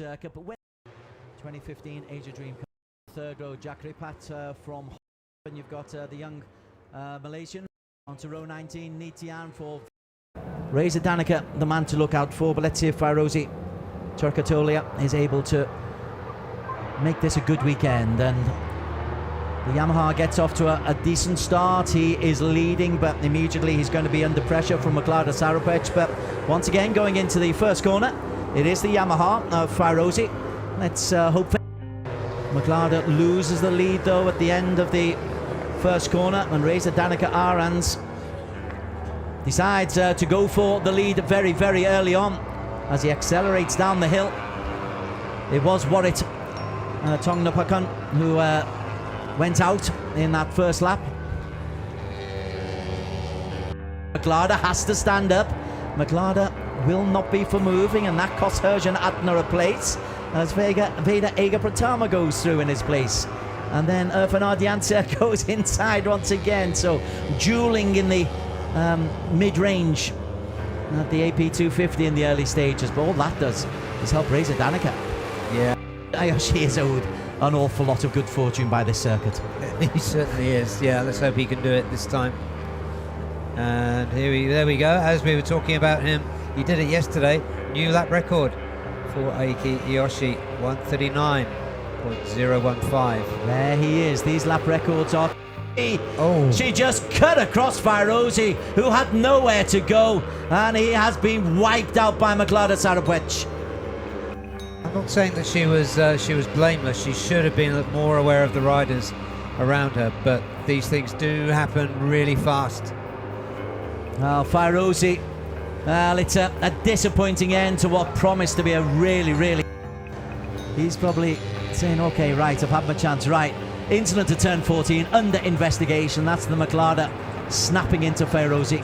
circuit, but when 2015 Asia Dream third row, Jack Ripat from and you've got the young Malaysian onto row 19, Nitian for Reza Danica, the man to look out for. But let's see if Fairozi Turkatolia is able to make this a good weekend. And the Yamaha gets off to a decent start. He is leading, but immediately he's going to be under pressure from Maklada Sarapec. But once again, going into the first corner, it is the Yamaha of Fairozi. Let's hope Maklada loses the lead though at the end of the first corner, and Reza Danica Arans decides to go for the lead very, very early on as he accelerates down the hill. It was Warrit Tongnapakan who went out in that first lap. Maklada has to stand up. Maklada will not be for moving, and that costs HERJUN Atner a place as VEDA Ega Pratama goes through in his place. And then IRFAN Ardiantia goes inside once again, so dueling in the mid-range at the AP250 in the early stages. But all that does is help Reza Danica. Yeah. Ayoshi is owed an awful lot of good fortune by this circuit. He certainly is. Yeah, let's hope he can do it this time. And there we go. As we were talking about him, he did it yesterday. New lap record for Aiki Iyoshi, 139.015. There he is. These lap records are... Oh. She just cut across Fairozi, who had nowhere to go, and he has been wiped out by Maklada Sarapec. I'm not saying that she was blameless. She should have been more aware of the riders around her, but these things do happen really fast. Well, Fairozi, it's a disappointing end to what promised to be a really... He's probably saying, okay, right, I've had my chance, right. Incident at turn 14, under investigation. That's the Maklada snapping into Fairozi.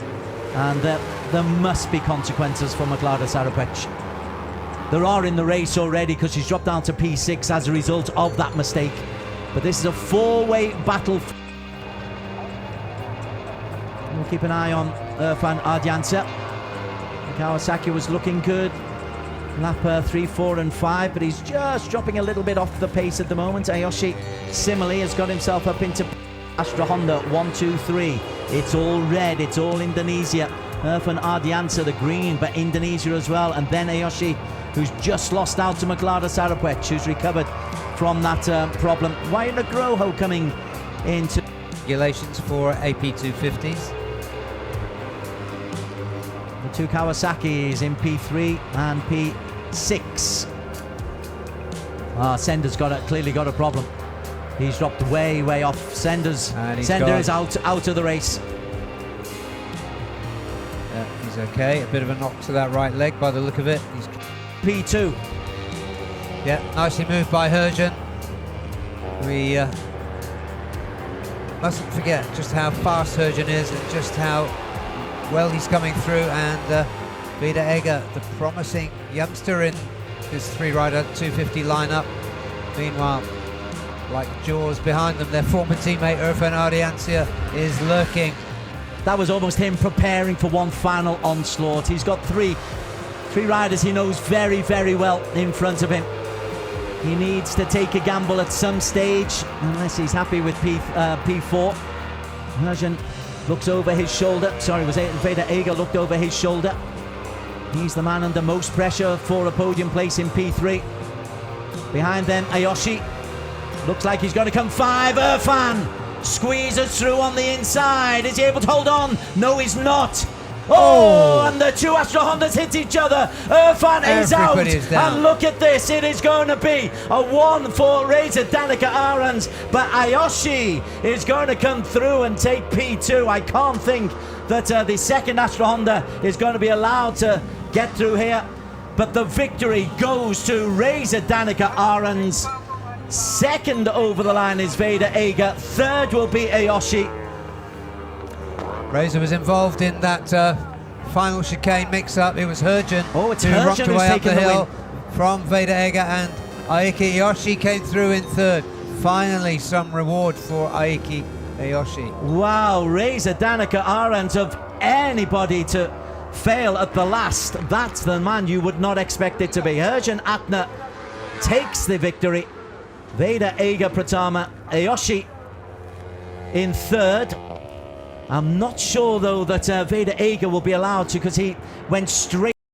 And there must be consequences for Maklada Sarapec. There are in the race already, because she's dropped down to P6 as a result of that mistake. But this is a four-way battle. We'll keep an eye on IRFAN Ardiantia. Kawasaki was looking good. Lap 3, 4 and 5, but he's just dropping a little bit off the pace at the moment. Ayoshi similarly has got himself up into Astra Honda 1, 2, 3. It's all red, it's all Indonesia. IRFAN Ardiantia the green, but Indonesia as well. And then Ayoshi, who's just lost out to Maklada Sarapec, who's recovered from that problem. Why Nugroho coming into Regulations for AP250s. The two Kawasaki's in P3 and P6. Sender's clearly got a problem. He's dropped way off. Sender is out of the race. Yeah, he's okay. A bit of a knock to that right leg by the look of it. He's P2. Yeah, nicely moved by HERJUN. We mustn't forget just how fast HERJUN is and just how well he's coming through. And VEDA Ega, the promising youngster in this three-rider 250 lineup. Meanwhile, like jaws behind them, their former teammate IRFAN Ardiantia is lurking. That was almost him preparing for one final onslaught. He's got three riders he knows very well in front of him. He needs to take a gamble at some stage, unless he's happy with P4. HERJUN looks over his shoulder. Sorry, was VEDA Ega looked over his shoulder. He's the man under most pressure for a podium place in P3. Behind them, Ayoshi. Looks like he's going to come 5. IRFAN squeezes through on the inside. Is he able to hold on? No, he's not. Oh, and the two Astra Hondas hit each other. IRFAN is out. And look at this. It is going to be a 1 for Reza Danica Arans. But Ayoshi is going to come through and take P2. I can't think that the second Astra Honda is going to be allowed to get through here. But the victory goes to Reza Danica Arans. Second over the line is VEDA Ega. Third will be Ayoshi. Reza was involved in that final chicane mix-up. It was HERJUN who rocked away up the hill from VEDA Ega, and Aiki Iyoshi came through in third. Finally, some reward for Aiki Iyoshi. Wow, Reza Danica Arans, of anybody to fail at the last, that's the man you would not expect it to be. HERJUN Atner takes the victory. VEDA, Eiga, Pratama, Ayoshi in third. I'm not sure though that VEDA Eiga will be allowed to, because he went straight